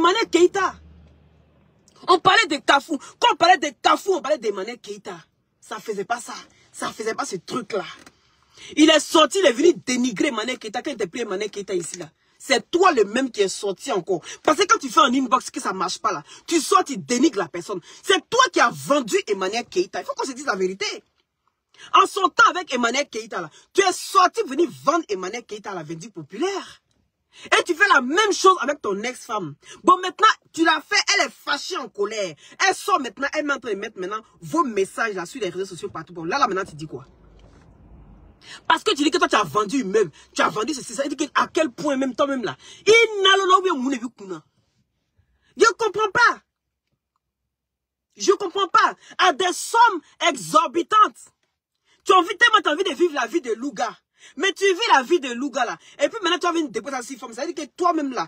Emmanuel Keïta. On parlait de Kafou. Quand on parlait de Kafou, on parlait d'Emmanuel Keïta. Ça faisait pas ça. Ça faisait pas ce truc-là. Il est sorti, il est venu dénigrer Emmanuel Keïta. Quand il t'a pris Emmanuel Keïta ici, là. C'est toi le même qui est sorti encore. Parce que quand tu fais un inbox que ça ne marche pas là, tu sors, tu dénigres la personne. C'est toi qui as vendu Emmanuel Keïta. Il faut qu'on se dise la vérité. En sortant avec Emmanuel Keïta là, tu es sorti venir vendre Emmanuel Keïta à la Vindicte populaire. Et tu fais la même chose avec ton ex-femme. Bon, maintenant, tu l'as fait, elle est fâchée en colère. Elle sort maintenant, elle est en train de mettre maintenant vos messages là sur les réseaux sociaux partout. Bon, là maintenant, tu dis quoi? Parce que tu dis que toi, tu as vendu une meuble, tu as vendu ceci, ça veut dire à quel point même toi-même là. Je comprends pas. Je comprends pas. À des sommes exorbitantes. Tu as envie de vivre la vie de Louga. Mais tu vis la vie de Louga là. Et puis maintenant tu as envie de déposer à 6 femmes. Ça veut dire que toi-même là,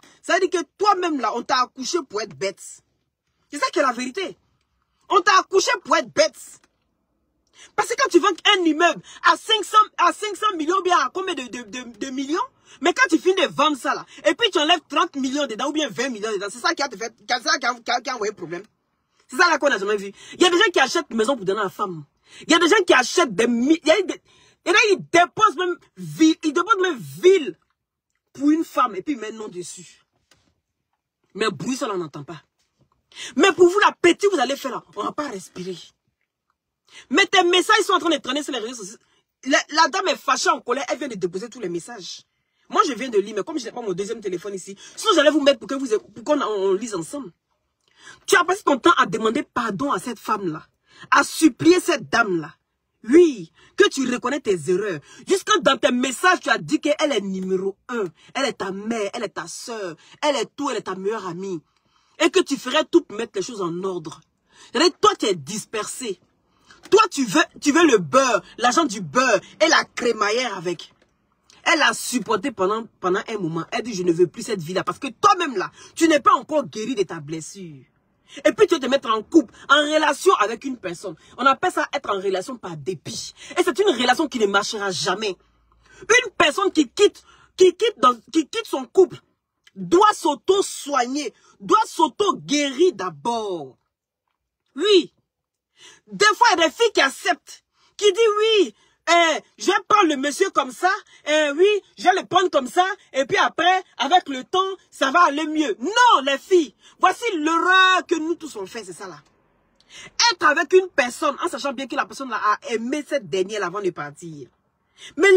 on t'a accouché pour être bête. C'est ça qui est la vérité. On t'a accouché pour être bête. Parce que quand tu vends un immeuble à 500 millions, bien à combien de millions? Mais quand tu finis de vendre ça là, et puis tu enlèves 30 millions dedans ou bien 20 millions dedans, c'est ça qui a envoyé problème. C'est ça là qu'on n'a jamais vu. Il y a des gens qui achètent une maison pour donner à la femme. Il y a des gens qui achètent ils déposent même ville pour une femme et puis ils mettent nom dessus. Mais bruit, ça on n'entend pas. Mais pour vous, la petite, vous allez faire là, on ne va pas respirer. Mais tes messages sont en train de traîner sur les réseaux sociaux. La dame est fâchée en colère, elle vient de déposer tous les messages. Moi, je viens de lire, mais comme je n'ai pas mon deuxième téléphone ici, sinon j'allais vous mettre pour qu'on lise ensemble. Tu as passé ton temps à demander pardon à cette femme-là, à supplier cette dame-là. Oui, que tu reconnais tes erreurs. Jusqu'à dans tes messages, tu as dit qu'elle est numéro 1. Elle est ta mère, elle est ta soeur, elle est tout, elle est ta meilleure amie. Et que tu ferais tout pour mettre les choses en ordre. Toi, tu es dispersé. Toi, tu veux le beurre, l'argent du beurre et la crémaillère avec. Elle a supporté pendant un moment. Elle dit, je ne veux plus cette vie-là. Parce que toi-même là, tu n'es pas encore guéri de ta blessure. Et puis tu veux te mettre en couple, en relation avec une personne. On appelle ça être en relation par dépit. Et c'est une relation qui ne marchera jamais. Une personne qui quitte son couple doit s'auto-soigner, doit s'auto-guérir d'abord. Oui. Des fois, il y a des filles qui acceptent, qui disent oui, je vais prendre le monsieur comme ça, oui, je vais le prendre comme ça, et puis après, avec le temps, ça va aller mieux. Non, les filles, voici l'erreur que nous tous on fait, c'est ça là. Être avec une personne, en sachant bien que la personne là a aimé cette dernière avant de partir. Mais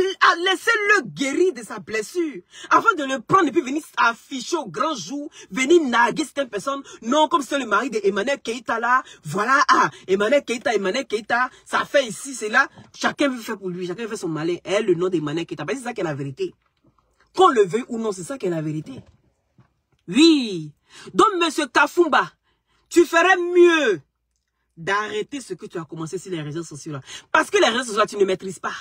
laissez-le guérir de sa blessure. Avant de le prendre et puis venir afficher au grand jour, venir narguer cette personne. Non, comme c'est le mari d'Emmanuel Keïta là. Voilà, Emmanuel Keïta, ça fait ici, c'est là. Chacun veut faire pour lui, chacun fait son malin. Elle, le nom d'Emmanuel Keïta. C'est ça qui est la vérité. Qu'on le veuille ou non, c'est ça qui est la vérité. Oui. Donc, monsieur Kafumba, tu ferais mieux d'arrêter ce que tu as commencé sur les réseaux sociaux là. Parce que les réseaux sociaux là, tu ne maîtrises pas.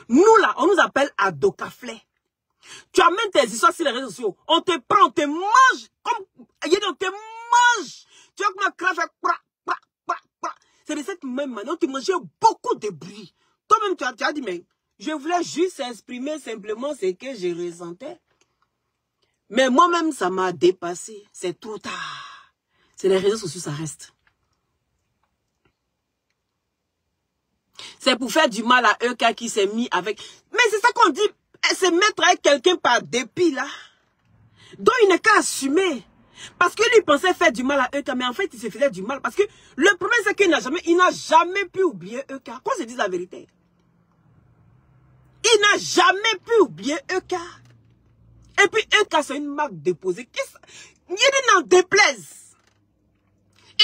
Nous là, on nous appelle Adokaflé. Tu amènes tes histoires sur les réseaux sociaux. On te prend, on te mange. Comme on te mange. Tu vois comment crache fait. C'est de cette même manière. On te mangeait beaucoup de bruit. Toi-même, tu as dit, mais je voulais juste exprimer simplement ce que je ressentais. Mais moi-même, ça m'a dépassé. C'est trop tard. C'est les réseaux sociaux, ça reste. C'est pour faire du mal à EK qui s'est mis avec... Mais c'est ça qu'on dit, se mettre avec quelqu'un par dépit là. Donc il n'est qu'à assumer. Parce que lui pensait faire du mal à EK, mais en fait il se faisait du mal. Parce que le problème c'est qu'il n'a jamais pu oublier EK. Qu'on se dise la vérité. Il n'a jamais pu oublier EK. Et puis EK c'est une marque déposée. Il n'en déplaise.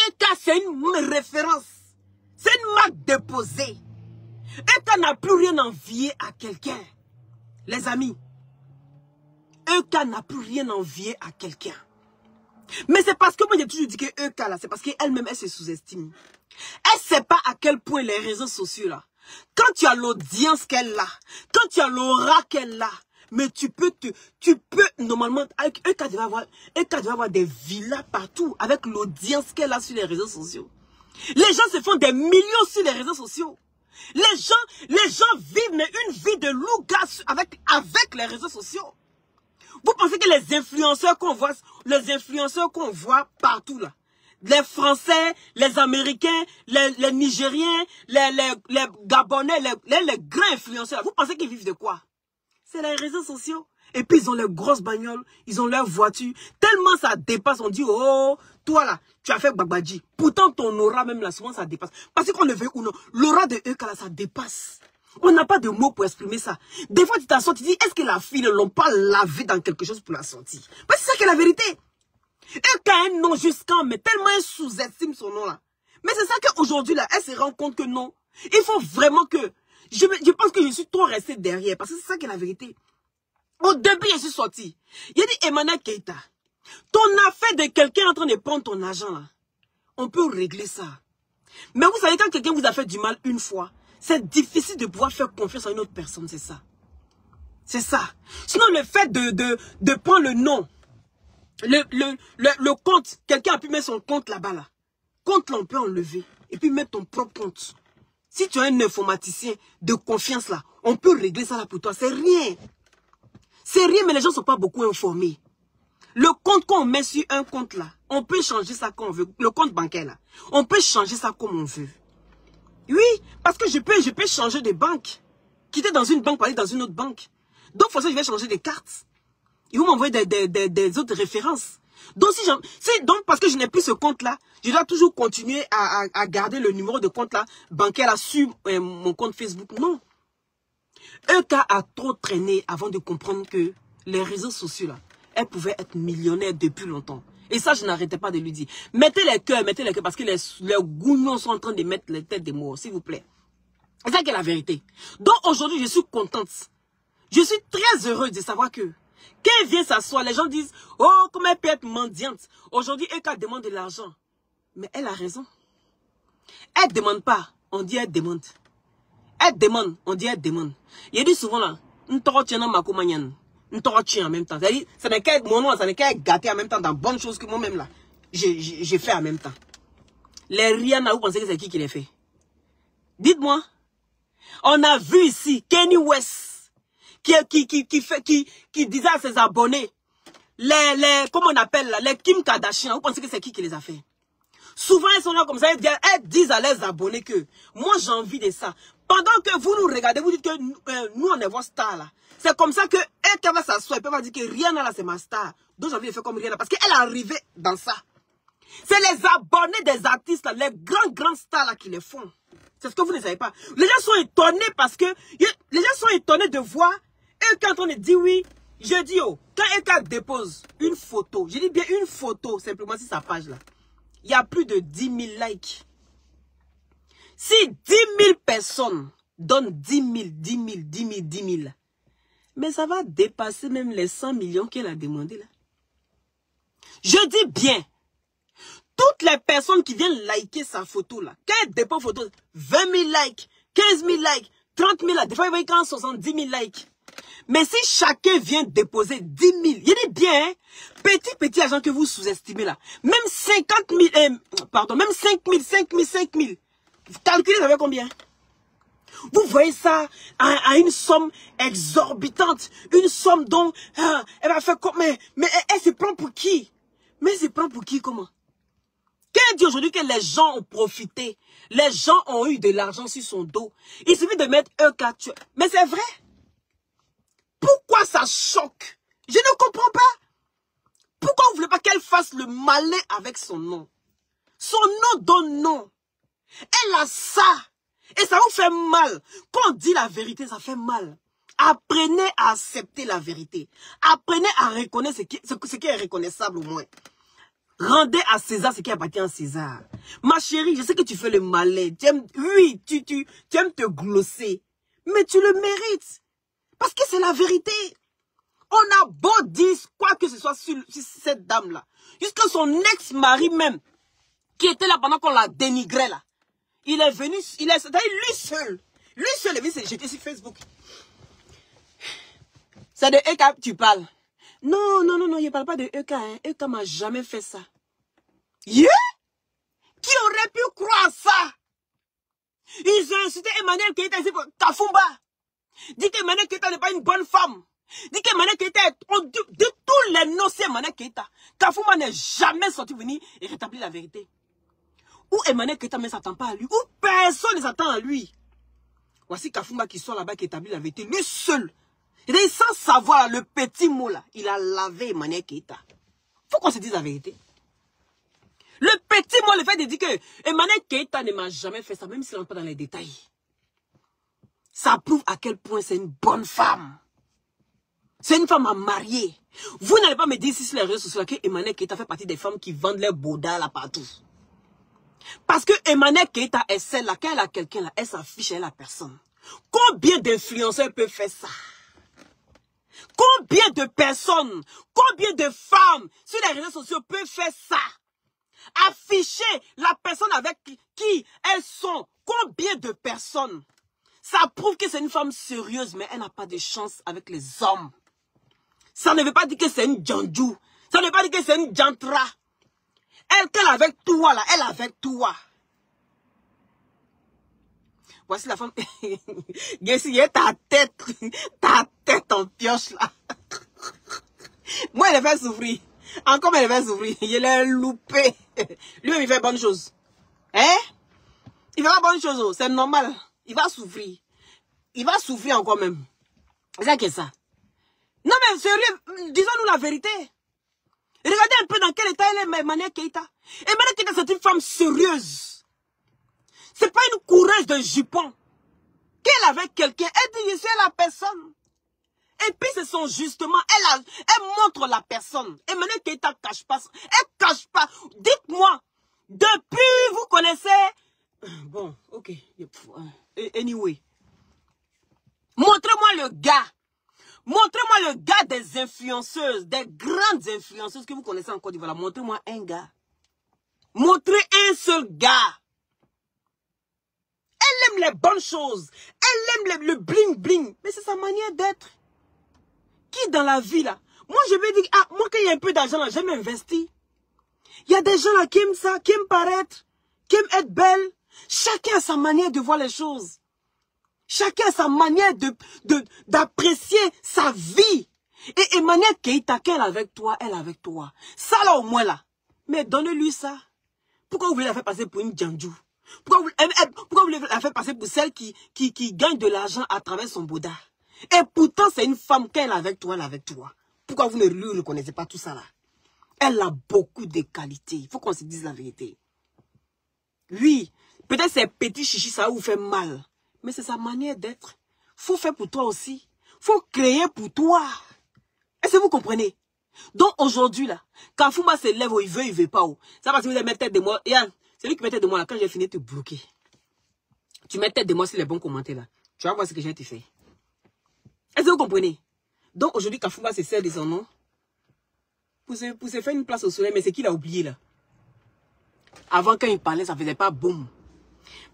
EK c'est une référence. C'est une marque déposée. EK n'a plus rien envié à quelqu'un. Les amis. EK n'a plus rien envié à quelqu'un. Mais c'est parce que moi j'ai toujours dit que EK là, c'est parce qu'elle-même elle se sous-estime. Elle ne sait pas à quel point les réseaux sociaux là, quand tu as l'audience qu'elle a, quand tu as l'aura qu'elle a, mais tu peux normalement, avec EK devait avoir des villas partout, avec l'audience qu'elle a sur les réseaux sociaux. Les gens se font des millions sur les réseaux sociaux. Les gens vivent mais une vie de loup avec les réseaux sociaux. Vous pensez que les influenceurs qu'on voit partout là, les Français, les Américains, les Nigériens, les Gabonais, les grands influenceurs, vous pensez qu'ils vivent de quoi? C'est les réseaux sociaux. Et puis ils ont leurs grosses bagnoles, ils ont leurs voitures. Tellement ça dépasse, on dit, oh, toi là, tu as fait Babadji. Pourtant ton aura même là, souvent ça dépasse. Parce qu'on le veut ou non, l'aura de eux là, ça dépasse. On n'a pas de mots pour exprimer ça. Des fois tu t'assois, tu dis, est-ce que la fille ne l'ont pas lavé dans quelque chose pour la sortir? Parce que c'est ça qui est la vérité. Elle a un nom jusqu'en, mais tellement elle sous-estime son nom là. Mais c'est ça qu'aujourd'hui là, elle se rend compte que non. Il faut vraiment que... Je pense que je suis trop restée derrière, parce que c'est ça qui est la vérité. Au début, je suis sorti. Il a dit, Emmanuel Keïta, ton affaire de quelqu'un en train de prendre ton argent là, on peut régler ça. Mais vous savez, quand quelqu'un vous a fait du mal une fois, c'est difficile de pouvoir faire confiance à une autre personne, c'est ça. C'est ça. Sinon, le fait de prendre le nom, le compte, quelqu'un a pu mettre son compte là-bas là. Compte là, on peut enlever. Et puis mettre ton propre compte. Si tu as un informaticien de confiance là, on peut régler ça là pour toi. C'est rien. C'est rien, mais les gens ne sont pas beaucoup informés. Le compte qu'on met sur un compte là, on peut changer ça comme on veut. Le compte bancaire là, on peut changer ça comme on veut. Oui, parce que je peux changer de banque. Quitter dans une banque pour aller dans une autre banque. Donc, forcément, je vais changer de cartes. Ils vont m'envoyer des autres références. Donc, donc, parce que je n'ai plus ce compte-là, je dois toujours continuer à garder le numéro de compte-là, bancaire là, sur mon compte Facebook. Non. EK a trop traîné avant de comprendre que les réseaux sociaux, là, elles pouvaient être millionnaires depuis longtemps. Et ça, je n'arrêtais pas de lui dire. Mettez les cœurs, parce que les gougnons sont en train de mettre les têtes des morts, s'il vous plaît. C'est ça qui est la vérité. Donc, aujourd'hui, je suis contente. Je suis très heureuse de savoir que quand elle vient s'asseoir, les gens disent, oh, comment elle peut être mendiante. Aujourd'hui, EK demande de l'argent. Mais elle a raison. Elle ne demande pas, on dit elle demande. Elle demande, on dit elle demande. Il dit souvent là, on en même temps. Ça n'est qu'à mon nom, ça n'est qu'à gâter en même temps dans bonnes choses que moi-même là. J'ai fait en même temps. Les Rihanna, vous pensez que c'est qui les fait? Dites-moi. On a vu ici Kanye West qui disait à ses abonnés, comment on appelle là, les Kim Kardashian, vous pensez que c'est qui les a fait? Souvent, elles sont là comme ça, elles disent à leurs abonnés que moi j'ai envie de ça. Pendant que vous nous regardez, vous dites que nous on est vos stars là. C'est comme ça que elle qui va s'asseoir, elle peut pas dire que Rihanna là c'est ma star. Donc j'ai envie de faire comme Rihanna parce qu'elle est arrivée dans ça. C'est les abonnés des artistes là, les grands stars là qui les font. C'est ce que vous ne savez pas. Les gens sont étonnés parce que les gens sont étonnés de voir et quand on dit oui, je dis oh, quand Eka dépose une photo, je dis bien une photo simplement sur sa page là. Il y a plus de 10 000 likes. Si 10 000 personnes donnent 10 000, mais ça va dépasser même les 100 millions qu'elle a demandé là. Je dis bien, toutes les personnes qui viennent liker sa photo là, quand elle dépose photo, 20 000 likes, 15 000 likes, 30 000 likes, des fois il va y avoir 70 000 likes. Mais si chacun vient déposer 10 000, il dit bien, hein, petit argent que vous sous-estimez là, même 50 000, même 5 000, vous calculez, ça fait combien? Vous voyez ça à une somme exorbitante, une somme dont elle va faire comme, mais elle se prend pour qui? Mais elle se prend pour qui, comment? Quand elle dit aujourd'hui que les gens ont profité, les gens ont eu de l'argent sur son dos, il suffit de mettre un cas. Mais c'est vrai. Pourquoi ça choque? Je ne comprends pas. Pourquoi vous ne voulez pas qu'elle fasse le malin avec son nom? Son nom donne nom. Elle a ça. Et ça vous fait mal. Quand on dit la vérité, ça fait mal. Apprenez à accepter la vérité. Apprenez à reconnaître ce qui est reconnaissable au moins. Rendez à César ce qui appartient à César. Ma chérie, je sais que tu fais le malin. Oui, tu aimes te glosser. Mais tu le mérites. Parce que c'est la vérité. On a beau dire quoi que ce soit sur cette dame-là. Jusqu'à son ex-mari même, qui était là pendant qu'on la dénigrait là. Il est venu, lui seul est venu se jeter sur Facebook. C'est de Eka que tu parles. Non, je ne parle pas de Eka. Hein. Eka m'a jamais fait ça. Yeah? Qui aurait pu croire ça? Ils ont insulté Emmanuel Keïta ici pour Kafumba. Dit qu'Emmanuel Keïta n'est pas une bonne femme. Dit qu'Emmanuel Keïta, de tous les noms, c'est Emmanuel Keïta. Kafouma n'est jamais sorti venir et rétablir la vérité. Ou Emmanuel Keïta ne s'attend pas à lui, ou personne ne s'attend à lui. Voici Kafouma qui sort là-bas, qui établit la vérité, lui seul. Et sans savoir le petit mot là, il a lavé Emmanuel Keïta. Faut qu'on se dise la vérité. Le petit mot, le fait de dire que Emmanuel Keïta ne m'a jamais fait ça, même s'il ne rentre pas dans les détails. Ça prouve à quel point c'est une bonne femme. C'est une femme à marier. Vous n'allez pas me dire ici sur les réseaux sociaux que Emmanuel Keïta fait partie des femmes qui vendent les bouddhas là partout. Parce que Emmanuel Keïta est celle-là, quand elle a quelqu'un là, elle s'affiche, elle a personne. Combien d'influenceurs peuvent faire ça? Combien de personnes, combien de femmes sur les réseaux sociaux peuvent faire ça? Afficher la personne avec qui elles sont. Combien de personnes? Ça prouve que c'est une femme sérieuse, mais elle n'a pas de chance avec les hommes. Ça ne veut pas dire que c'est une Djandjou. Ça ne veut pas dire que c'est une Djantra. Elle, qu'elle avec toi, là, elle avec toi. Voici la femme. Gessi, ta tête en pioche, là. Moi, elle fait souffrir. Encore, elle fait souffrir. Je l'ai loupé. Lui, il fait bonne chose. Hein? Il fait pas bonne chose, c'est normal. Il va souffrir. Il va souffrir encore même. C'est ça que ça. Non, mais sérieux, disons-nous la vérité. Regardez un peu dans quel état elle est, Emmanuel Keïta. Emmanuel Keïta, c'est une femme sérieuse. C'est pas une coureuse de jupons. Qu'elle avec quelqu'un, elle dit, je suis la personne. Et puis, c'est son justement, elle montre la personne. Emmanuel Keïta cache pas. Elle cache pas. Dites-moi, depuis, vous connaissez... Bon, ok. Anyway. Montrez-moi le gars. Montrez-moi le gars des influenceuses, des grandes influenceuses que vous connaissez en Côte d'Ivoire. Montrez-moi un gars. Montrez un seul gars. Elle aime les bonnes choses. Elle aime le bling bling. Mais c'est sa manière d'être. Qui dans la vie là? Moi je vais dire, ah, moi quand il y a un peu d'argent là, j'aime investir. Il y a des gens là qui aiment ça, qui aiment paraître, qui aiment être belle. Chacun a sa manière de voir les choses. Chacun a sa manière d'apprécier sa vie. Et Emmanuel Keïta, qu'elle avec toi, elle avec toi. Ça là au moins là. Mais donnez-lui ça. Pourquoi vous voulez la faire passer pour une Djandjou? Pourquoi vous voulez la faire passer pour celle qui gagne de l'argent à travers son Bouddha? Et pourtant c'est une femme, qu'elle avec toi, elle avec toi. Pourquoi vous ne lui reconnaissez pas tout ça là? Elle a beaucoup de qualités. Il faut qu'on se dise la vérité. Oui, peut-être ces petits chichis, ça vous fait mal. Mais c'est sa manière d'être. Faut faire pour toi aussi. Faut créer pour toi. Est-ce que vous comprenez? Donc aujourd'hui, là, quand Fouma se lève, il veut pas. Ça va, si vous mettez tête de moi. Yann, c'est lui qui met tête de moi là. Quand j'ai fini de te bloquer, tu mets tête de moi sur les bons commentaires là. Tu vas voir ce que j'ai te fait. Est-ce que vous comprenez? Donc aujourd'hui, quand Fouma se sert de son nom, pour se faire une place au soleil, mais c'est qu'il a oublié là. Avant, quand il parlait, ça faisait pas boum.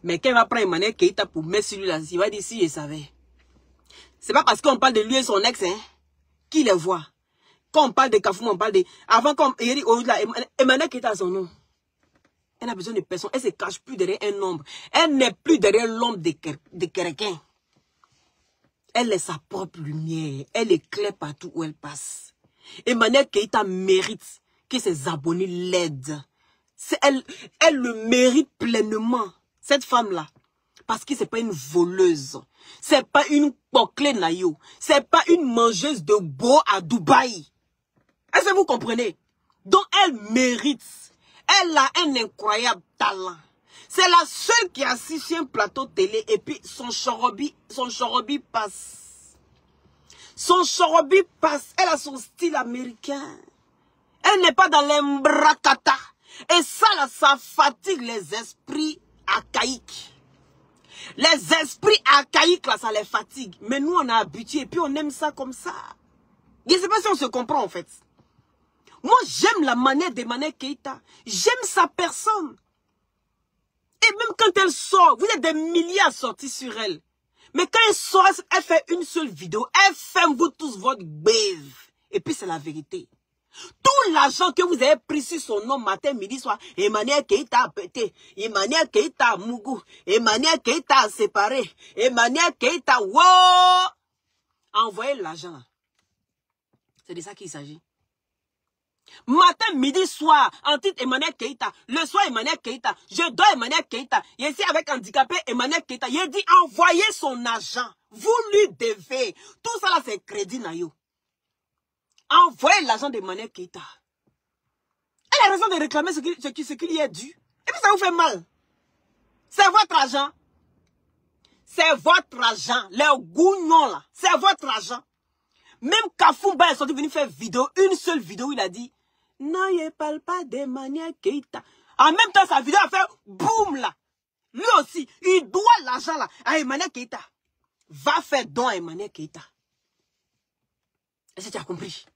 Mais quand il va prendre Emmanuel Keïta pour mettre sur lui là, il va dire si je savais. C'est pas parce qu'on parle de lui et son ex, hein, qui les voit. Quand on parle de Kafouma, on parle de... Avant, quand il dit, oh, là, Emmanuel Keïta a son nom. Elle a besoin de personne. Elle ne se cache plus derrière un ombre. Elle n'est plus derrière l'ombre de quelqu'un. Elle est sa propre lumière. Elle éclaire partout où elle passe. Emmanuel Keïta mérite que ses abonnés l'aident. Elle le mérite pleinement. Cette femme-là. Parce que c'est pas une voleuse. C'est pas une poclée naïo. C'est pas une mangeuse de beau à Dubaï. Est-ce que vous comprenez? Donc elle mérite. Elle a un incroyable talent. C'est la seule qui a assis sur un plateau télé et puis son chorobi passe. Son chorobi passe. Elle a son style américain. Elle n'est pas dans l'embracata. Et ça, là, ça fatigue les esprits archaïques. Les esprits archaïques, là, ça les fatigue. Mais nous, on a habitué et puis on aime ça comme ça. Je ne sais pas si on se comprend, en fait. Moi, j'aime la manière d'Emmanuel Keïta. J'aime sa personne. Et même quand elle sort, vous êtes des milliers à sortir sur elle. Mais quand elle sort, elle fait une seule vidéo. Elle ferme vous tous votre bave. Et puis, c'est la vérité. Tout l'argent que vous avez pris sur son nom matin, midi, soir, Emmanuel Keïta a pété, Emmanuel Keïta a mougou, Emmanuel Keïta a séparé, Emmanuel Keïta, wow! Envoyez l'argent là. C'est de ça qu'il s'agit. Matin, midi, soir, en titre Emmanuel Keïta. Le soir, Emmanuel Keïta. Je dois Emmanuel Keïta. Ici avec handicapé Emmanuel Keïta. Il dit envoyez son argent. Vous lui devez. Tout ça là, c'est crédit Nayo. Envoyez l'argent d'Emmanuel Keïta. Elle a raison de réclamer ce qui lui est dû. Et puis ça vous fait mal. C'est votre argent. C'est votre argent. Les gougnons là. C'est votre argent. Même Kafumba est sorti venir faire vidéo, une seule vidéo où il a dit non, il ne parle pas d'Emmanuel Keïta. En même temps, sa vidéo a fait boum là. Lui aussi, il doit l'argent là à Emmanuel Keïta. Va faire don à Emmanuel Keïta. Est-ce que tu as compris?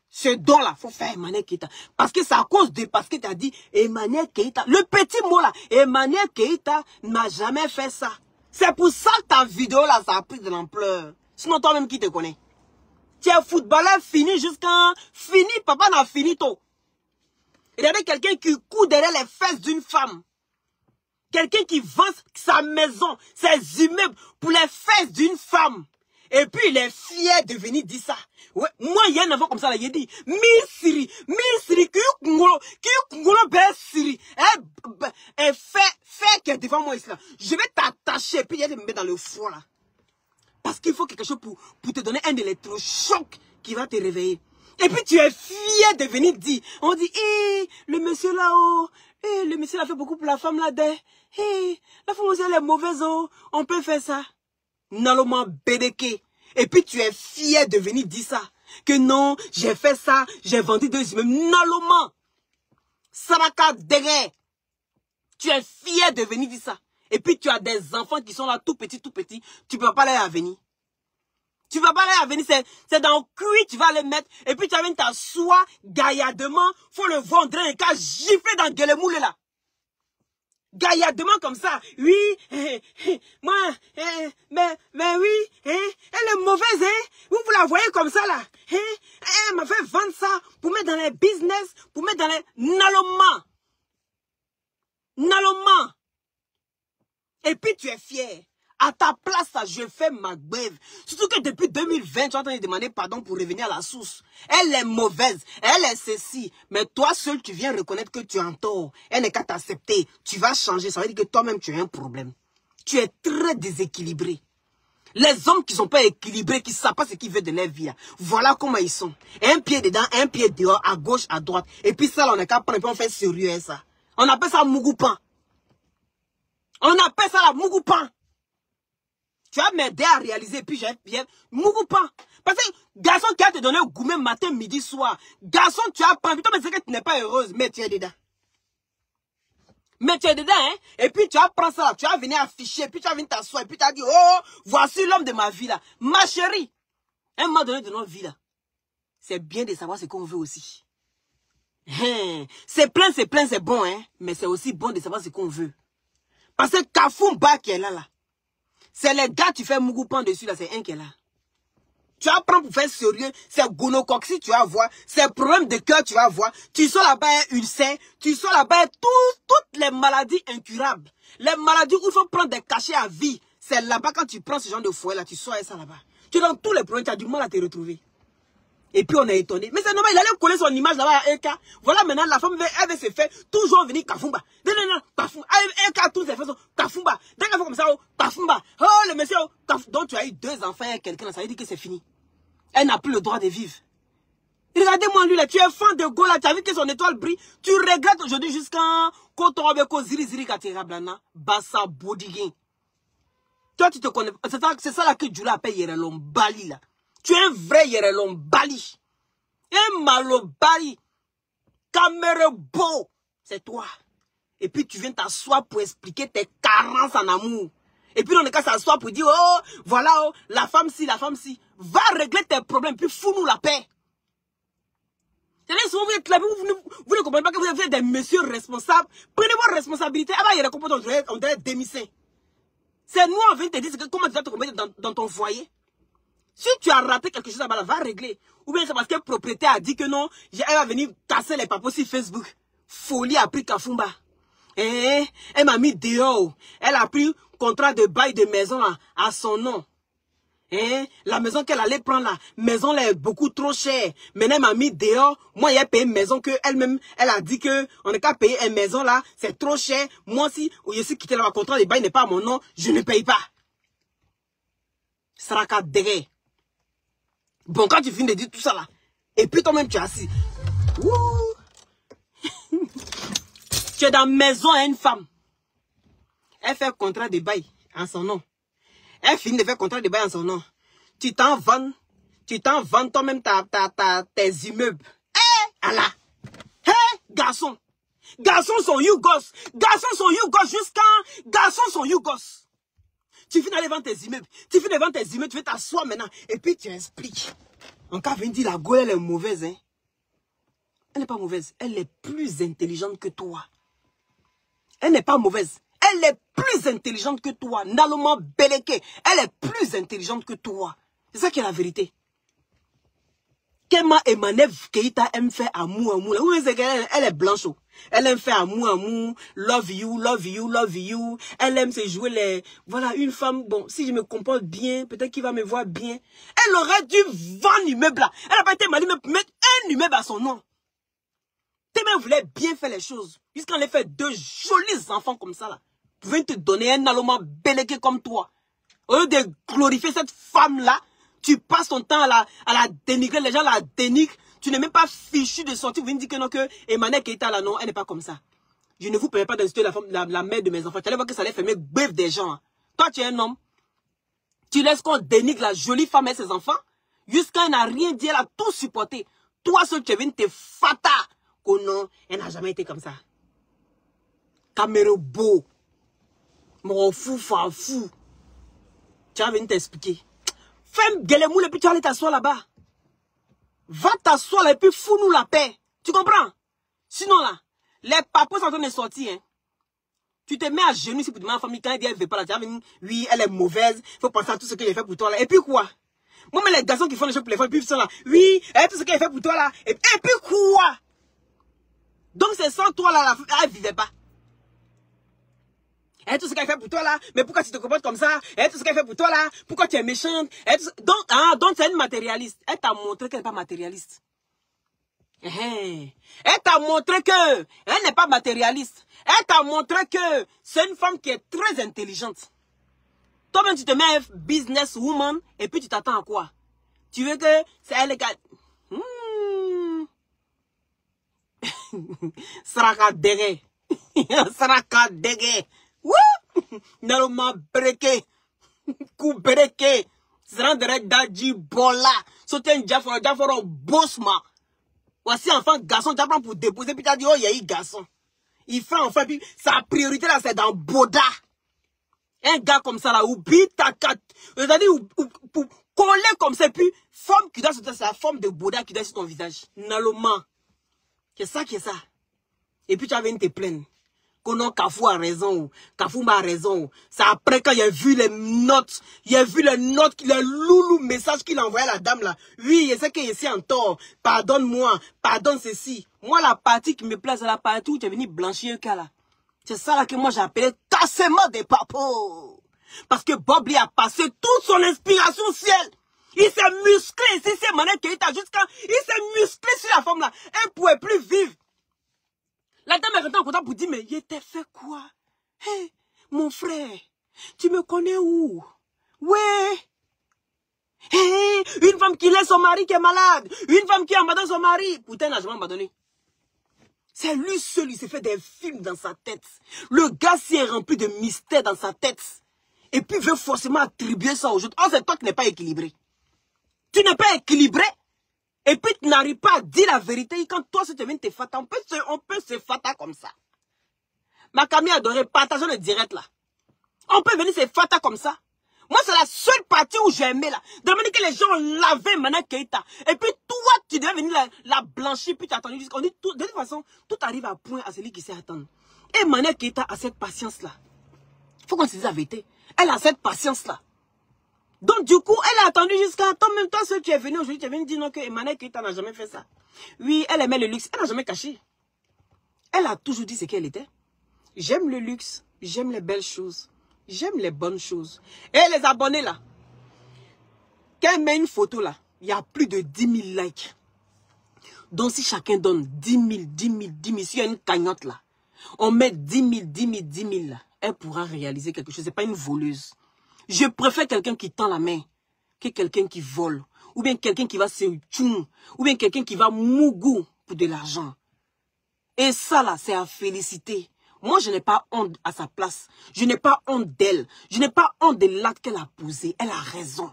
Ce don là, il faut faire Emmanuel Keïta. Parce que c'est à cause de, parce que tu as dit Emmanuel Keïta. Le petit mot là, Emmanuel Keïta n'a jamais fait ça. C'est pour ça que ta vidéo là, ça a pris de l'ampleur. Sinon, toi-même qui te connais. Tu es footballeur fini jusqu'à... Fini, papa n'a fini tôt. Il y avait quelqu'un qui court derrière les fesses d'une femme. Quelqu'un qui vend sa maison, ses immeubles pour les fesses d'une femme. Et puis il est fier de venir dire ça. Ouais, moi, il y a un enfant comme ça, là, il dit, Misiri, qui kungolo be siri. Elle fait que devant moi ici là. Je vais t'attacher, puis il y a des me mettre dans le four là. Parce qu'il faut quelque chose pour te donner un électrochoc qui va te réveiller. Et puis tu es fier de venir dire. On dit, le monsieur là-haut, le monsieur là fait beaucoup pour la femme là-dedans. La femme aussi elle est mauvaise, oh, on peut faire ça. Naloman bédeke. Et puis tu es fier de venir dire ça. Que non, j'ai fait ça, j'ai vendu 2 immeubles. Naloman. Saraka dege. Tu es fier de venir dire ça. Et puis tu as des enfants qui sont là tout petits. Tu ne peux pas les venir. Tu ne vas pas les venir. C'est dans le cuit, tu vas les mettre. Et puis tu vas venir t'asseoir gaillardement. Faut le vendre un cas gifler dans le moule là. Gaillardement comme ça. Oui, moi, mais oui, elle est mauvaise, vous la voyez comme ça là. Elle m'a fait vendre ça pour mettre dans les business, pour mettre dans les... Naloman. Et puis tu es fier. À ta place, je fais ma grève. Surtout que depuis 2020, tu es en train de demander pardon pour revenir à la source. Elle est mauvaise, elle est ceci. Mais toi seul, tu viens reconnaître que tu es en tort. Elle n'est qu'à t'accepter. Tu vas changer. Ça veut dire que toi-même, tu as un problème. Tu es très déséquilibré. Les hommes qui ne sont pas équilibrés, qui ne savent pas ce qu'ils veulent de leur vie, voilà comment ils sont. Un pied dedans, un pied dehors, à gauche, à droite. Et puis ça, là, on est qu'à prendre et puis on fait sérieux ça. On appelle ça Mougoupan. On appelle ça la Mougoupan. Tu vas m'aider à réaliser, puis j'ai bien Mougoupan. Parce que garçon qui a te donné au gourmet matin, midi, soir. Garçon, tu as pas envie, toi, mais c'est que tu n'es pas heureuse, mais tu es dedans. Mais tu es dedans, hein. Et puis tu vas prendre ça, tu vas venir afficher, puis tu vas venir t'asseoir, et puis tu vas dire, oh, voici l'homme de ma vie là. Ma chérie, un moment donné de notre vie là, c'est bien de savoir ce qu'on veut aussi. C'est plein, c'est bon, hein. Mais c'est aussi bon de savoir ce qu'on veut. Parce que Kafumba qui est là. C'est les gars, tu fais Mougoupan dessus, là, c'est un qui est là. Tu vas prendre pour faire sérieux, c'est gonocoxie, tu vas voir, c'est problème de cœur, tu vas voir. Tu sors là-bas un ulcère, tu sors là-bas toutes les maladies incurables. Les maladies où il faut prendre des cachets à vie. C'est là-bas quand tu prends ce genre de foyer là, tu sors ça là-bas. Tu donnes tous les problèmes, tu as du mal à te retrouver. Et puis on est étonné. Mais c'est normal, il allait coller son image là-bas à Eka. Voilà maintenant la femme elle veut se faire toujours venir Kafumba. Non, Kafumba. Eka tous ses façons. Kafumba. Dès qu'elle fait comme ça, Kafumba. Oh le monsieur, donc tu as eu 2 enfants et quelqu'un, ça veut dire que c'est fini. Elle n'a plus le droit de vivre. Regardez-moi lui là, tu es fan de Go là, tu as vu que son étoile brille. Tu regrettes aujourd'hui jusqu'à Kotorobeko Ziri Katirablana. Bassa Bodigin. Toi tu te connais. C'est ça là que Djoula appelle Yerelon Bali là. Tu es un vrai Yerelon Bali. Un malo Bali. Camerebo. C'est toi. Et puis tu viens t'asseoir pour expliquer tes carences en amour. Et puis on est qu'à s'asseoir pour dire, oh, voilà, oh, la femme ci. Va régler tes problèmes, puis fous-nous la paix. Souvent, vous êtes là, vous ne comprenez pas que vous êtes des messieurs responsables. Prenez vos responsabilités. Ah bah, il y a des comportements, on doit être démissionner. C'est nous, on vient te dire comment tu vas te comporter dans ton foyer. Si tu as raté quelque chose là-bas, va régler. Ou bien c'est parce que le propriétaire a dit que non, elle va venir casser les papos sur Facebook. Folie a pris Kafumba. Elle m'a mis dehors. Elle a pris contrat de bail de maison à son nom. Hein? La maison qu'elle allait prendre, la maison là est beaucoup trop chère. Maintenant, elle m'a mis dehors. Moi, il a payé une maison que elle-même, elle a dit que on n'est qu'à payer une maison là, c'est trop cher. Moi, si je suis quitté le contrat de bail n'est pas à mon nom, je ne paye pas. Saraka dégué. Bon, quand tu finis de dire tout ça là, et puis toi-même tu es assis. Tu es dans la maison à une femme. Elle fait contrat de bail en son nom. Elle finit de faire contrat de bail en son nom. Tu t'en vends toi-même tes immeubles. Allah. Garçon. Garçons sont Yougos. Garçons sont Yougos jusqu'à... Garçons sont Yougos. Tu finis d'aller vendre tes immeubles. Tu finis de vendre tes immeubles, tu vas t'asseoir maintenant. Et puis tu expliques. En cas, vient dire la Goye, elle est mauvaise. Hein? Elle n'est pas mauvaise. Elle est plus intelligente que toi. Elle n'est pas mauvaise. Elle est plus intelligente que toi. Naloma Beleke. Elle est plus intelligente que toi. C'est ça qui est la vérité. Kema Emanev Keita aime faire amour. Oui, c'est qu'elle elle est blanche. Elle aime faire amour. Love you, love you, love you. Elle aime se jouer les... Voilà, une femme, bon, si je me comporte bien, peut-être qu'il va me voir bien. Elle aurait dû vendre l'immeuble là. Elle n'a pas été malée, mais mettre un immeuble à son nom. Témé voulait bien faire les choses. Jusqu'à elle fait deux jolis enfants comme ça là. Pouvait te donner un allemand bélégué comme toi. Au lieu de glorifier cette femme-là, tu passes ton temps à la dénigrer. Les gens la dénigrent. Tu n'es même pas fichu de sortir. Vous me dites que non, que Emmanuel Keita là, non, elle n'est pas comme ça. Je ne vous permets pas d'insulter la mère de mes enfants. Tu allais voir que ça allait faire bœuf des gens. Hein. Toi, tu es un homme. Tu laisses qu'on dénigre la jolie femme et ses enfants. Jusqu'à elle n'a rien dit, elle a tout supporté. Toi, seul, tu es venu te fata. Oh non, elle n'a jamais été comme ça. Caméra beau. Mon fou. Tu vas venir t'expliquer. Fais gueuler-moule et puis tu vas aller t'asseoir là-bas. Va t'asseoir là et puis fous-nous la paix. Tu comprends? Sinon là, les papos sont en train de sortir. Hein. Tu te mets à genoux ici pour demander à la famille quand elle dit elle ne veut pas là. Tu vas venir, oui, elle est mauvaise. Il faut penser à tout ce qu'elle a fait pour toi là. Et puis quoi? Moi, mais les garçons qui font les choses pour les femmes, puis ils sont là. Oui, tout ce qu'elle a fait pour toi là. Et puis quoi? Donc c'est sans toi là, elle ne vivait pas. Et tout ce qu'elle fait pour toi là, mais pourquoi tu te comportes comme ça? Et tout ce qu'elle fait pour toi là, pourquoi tu es méchante? Donc c'est une matérialiste. Elle t'a montré qu'elle n'est pas matérialiste. Elle t'a montré que elle n'est pas matérialiste. Elle t'a montré que c'est une femme qui est très intelligente. Toi-même tu te mets business woman et puis tu t'attends à quoi? Tu veux que c'est elle les gars. Saraka dege. Saraka dege. Wouh! Naloma breke. Kou breke. Zrandere daji bola. Soten jaforo bosma. Voici enfant garçon, tu apprends pour déposer, puis tu as dit, oh, il y a eu garçon. Il fait enfin, puis sa priorité là, c'est dans Boda. Un gars comme ça là, oublie ta carte. C'est-à-dire, pour coller comme ça, puis forme qui doit se c'est la forme de Boda qui doit sur ton visage. Naloma. C'est ça qui est ça. Et puis tu vas venir te plaindre. Que non, Kafou a raison. Kafou m'a raison. C'est après quand il a vu les notes. Il a vu les notes, le loulou message qu'il a envoyé à la dame là. Oui, je sais que je suis en tort. Pardonne-moi. Pardonne ceci. Moi, la partie qui me plaît, c'est la partie où tu es venu blanchir le cas là. C'est ça là que moi j'ai appelé tassement des papos. Parce que Bob Lee a passé toute son inspiration au ciel. Il s'est musclé. Si c'est Mané Keita jusqu'à... Il s'est musclé sur la femme là. Elle ne pouvait plus vivre. La dame est rentrée en contact pour dire, mais il t'a fait quoi? Hey, mon frère, tu me connais où? Ouais. Hey, une femme qui laisse son mari qui est malade. Une femme qui abandonne son mari. Pourtant, elle n'a jamais abandonné. C'est lui seul, il s'est fait des films dans sa tête. Le gars s'y est rempli de mystères dans sa tête. Et puis, il veut forcément attribuer ça aux autres. Oh, c'est toi qui n'es pas équilibré. Tu n'es pas équilibré. Et puis tu n'arrives pas à dire la vérité. Quand toi, si tu viens te fata, on peut se fata comme ça. Ma Camille adorait partager le direct là. On peut venir se fata comme ça. Moi, c'est la seule partie où j'ai aimé là. De la manière que les gens lavaient Mané Keita. Et puis toi, tu devais venir la blanchir, puis tu as attendu. On dit tout, de toute façon, tout arrive à point à celui qui sait attendre. Et Mané Keita a cette patience là. Il faut qu'on se dise la vérité. Elle a cette patience là. Donc, du coup, elle a attendu jusqu'à toi, même toi, seul tu es venu aujourd'hui, tu es venu dire non que Emmanuel Keita n'a jamais fait ça. Oui, elle aimait le luxe, elle n'a jamais caché. Elle a toujours dit ce qu'elle était. J'aime le luxe, j'aime les belles choses, j'aime les bonnes choses. Et les abonnés là, Quand elle met une photo là, il y a plus de 10 000 likes. Donc si chacun donne 10 000, 10 000, 10 000, s'il y a une cagnotte là, on met 10 000, 10 000, 10 000 là, elle pourra réaliser quelque chose. Ce n'est pas une voleuse. Je préfère quelqu'un qui tend la main que quelqu'un qui vole. Ou bien quelqu'un qui va se tchoum. Ou bien quelqu'un qui va mougou pour de l'argent. Et ça là, c'est à féliciter. Moi, je n'ai pas honte à sa place. Je n'ai pas honte d'elle. Je n'ai pas honte de l'acte qu'elle a posé. Elle a raison.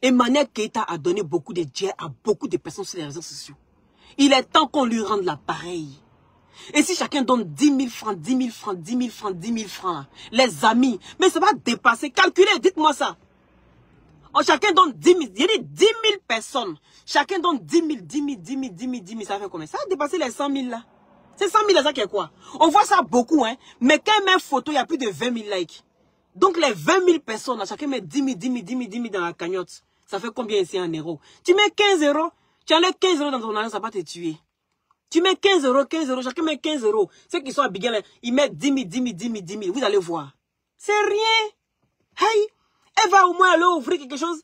Emmanuel Keïta a donné beaucoup de dieux à beaucoup de personnes sur les réseaux sociaux. Il est temps qu'on lui rende l'appareil. Et si chacun donne 10 000 francs, 10 000 francs, 10 000 francs, 10 000 francs, les amis, mais ça va dépasser. Calculez, dites-moi ça. Chacun donne 10 000, il y a 10 000 personnes. Chacun donne 10 000, 10 000, 10 000, 10 000, 10 000, ça fait combien? Ça va dépasser les 100 000 là. C'est 100 000 là, ça qui est quoi? On voit ça beaucoup, hein. Mais quand elle met une photo, il y a plus de 20 000 likes. Donc les 20 000 personnes, là, chacun met 10 000, 10 000, 10 000, 10 000 dans la cagnotte. Ça fait combien ici en euros? Tu mets 15 euros, tu enlèves 15 euros dans ton argent, ça va te tuer. Tu mets 15 euros, chacun met 15 euros. Ceux qui sont à Bigel, ils mettent 10 000, 10 000, 10 000, 10 000. Vous allez voir. C'est rien. Hey, elle va au moins aller ouvrir quelque chose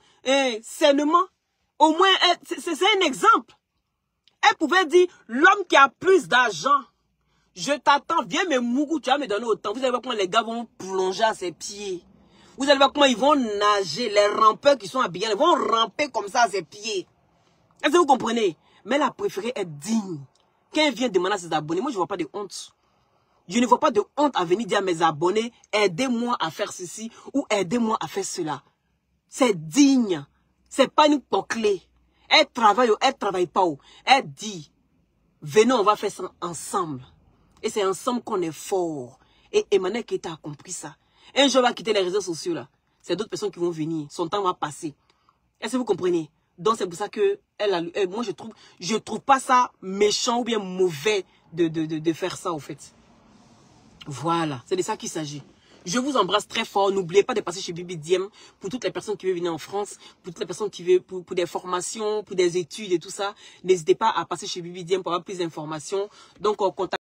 sainement. Au moins, c'est un exemple. Elle pouvait dire, l'homme qui a plus d'argent, je t'attends, viens me mougou, tu vas me donner autant. Vous allez voir comment les gars vont plonger à ses pieds. Vous allez voir comment ils vont nager. Les rampeurs qui sont à Bigel, ils vont ramper comme ça à ses pieds. Est-ce que vous comprenez? Mais elle a préféré être digne. Quand elle vient demander à ses abonnés, moi je ne vois pas de honte. Je ne vois pas de honte à venir dire à mes abonnés, aidez-moi à faire ceci ou aidez-moi à faire cela. C'est digne. C'est pas une clé. Elle travaille ou elle travaille pas. Elle dit, venez, on va faire ça ensemble. Et c'est ensemble qu'on est fort. Et Emmanuel Keïta a compris ça. Un jour, elle va quitter les réseaux sociaux là. C'est d'autres personnes qui vont venir. Son temps va passer. Est-ce que vous comprenez? Donc c'est pour ça que moi je trouve pas ça méchant ou bien mauvais de faire ça au fait. Voilà, c'est de ça qu'il s'agit. Je vous embrasse très fort. N'oubliez pas de passer chez Bibi Diem pour toutes les personnes qui veulent venir en France, pour toutes les personnes qui veulent pour des formations, pour des études et tout ça. N'hésitez pas à passer chez Bibi Diem pour avoir plus d'informations. Donc on contacte